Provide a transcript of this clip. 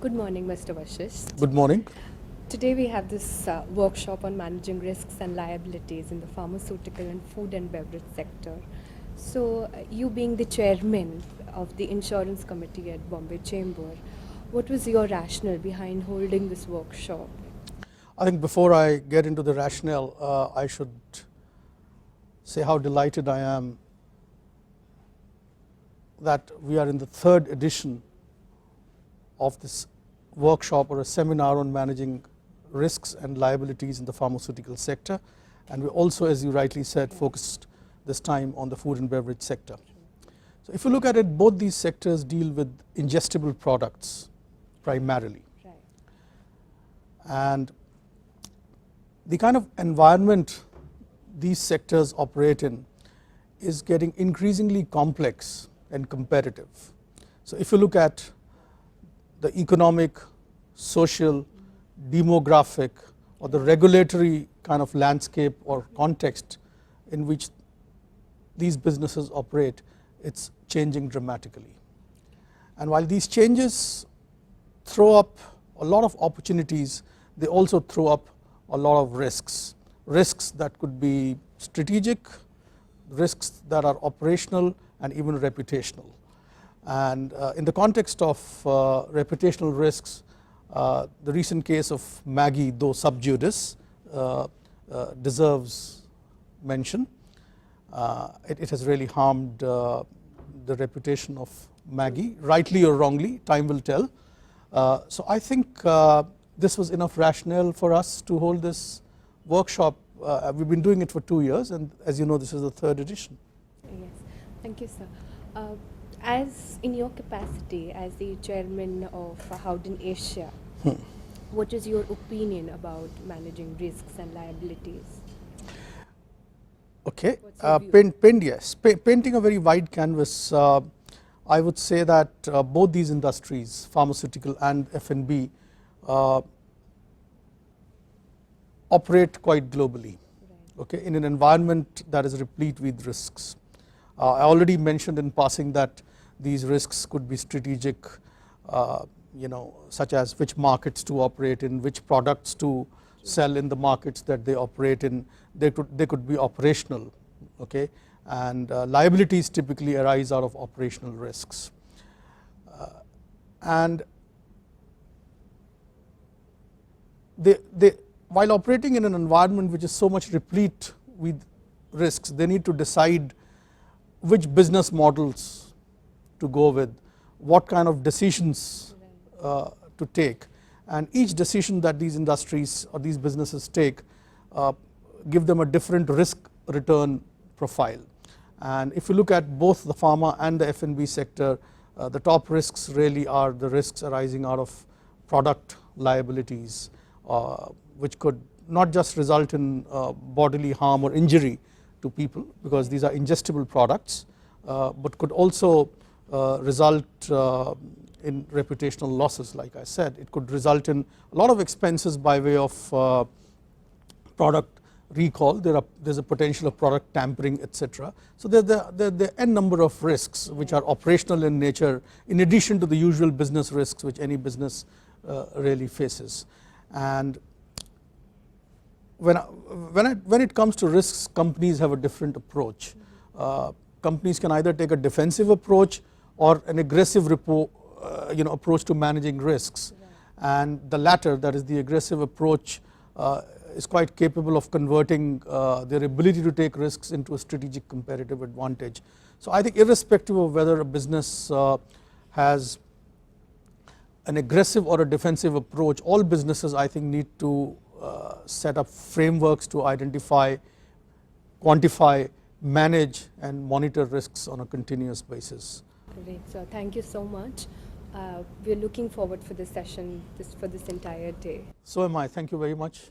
Good morning, Mr. Vashishta. Good morning. Today we have this workshop on managing risks and liabilities in the pharmaceutical and food and beverage sector. So, you being the chairman of the insurance committee at Bombay Chamber, what was your rationale behind holding this workshop? I think before I get into the rationale, I should say how delighted I am that we are in the third edition of this workshop or a seminar on managing risks and liabilities in the pharmaceutical sector, and we also, as you rightly said, focused this time on the food and beverage sector. So if you look at it, both these sectors deal with ingestible products primarily, and the kind of environment these sectors operate in is getting increasingly complex and competitive. So if you look at the economic, social, demographic or the regulatory kind of landscape or context in which these businesses operate, it's changing dramatically. And while these changes throw up a lot of opportunities, they also throw up a lot of risks. Risks that could be strategic, risks that are operational and even reputational. And in the context of reputational risks, the recent case of Maggi, though sub judice, deserves mention. It has really harmed the reputation of Maggi, rightly or wrongly, time will tell. So I think this was enough rationale for us to hold this workshop. We've been doing it for 2 years, and as you know, this is the third edition. Yes, thank you, sir. As in your capacity as the chairman of Howden Asia, what is your opinion about managing risks and liabilities? Okay, painting a very wide canvas, I would say that both these industries, pharmaceutical and F&B, operate quite globally, okay, in an environment that is replete with risks. I already mentioned in passing that these risks could be strategic, such as which markets to operate in, which products to sell in the markets that they operate in. They could be operational, okay, and liabilities typically arise out of operational risks. And while operating in an environment which is so much replete with risks, they need to decide which business models to go with, what kind of decisions to take, and each decision that these industries or these businesses take give them a different risk return profile. And if you look at both the pharma and the F&B sector, the top risks really are the risks arising out of product liabilities, which could not just result in bodily harm or injury to people, because these are ingestible products, but could also result in reputational losses. Like I said, it could result in a lot of expenses by way of product recall. There's a potential of product tampering, etc. So there are n number of risks which are operational in nature, in addition to the usual business risks which any business really faces. And when it comes to risks, companies have a different approach. Companies can either take a defensive approach or an aggressive approach to managing risks, and the latter, that is the aggressive approach, is quite capable of converting their ability to take risks into a strategic competitive advantage. So I think irrespective of whether a business has an aggressive or a defensive approach, all businesses, I think, need to set up frameworks to identify, quantify, manage and monitor risks on a continuous basis. Great, so thank you so much. We're looking forward for this session, for this entire day. So am I. Thank you very much.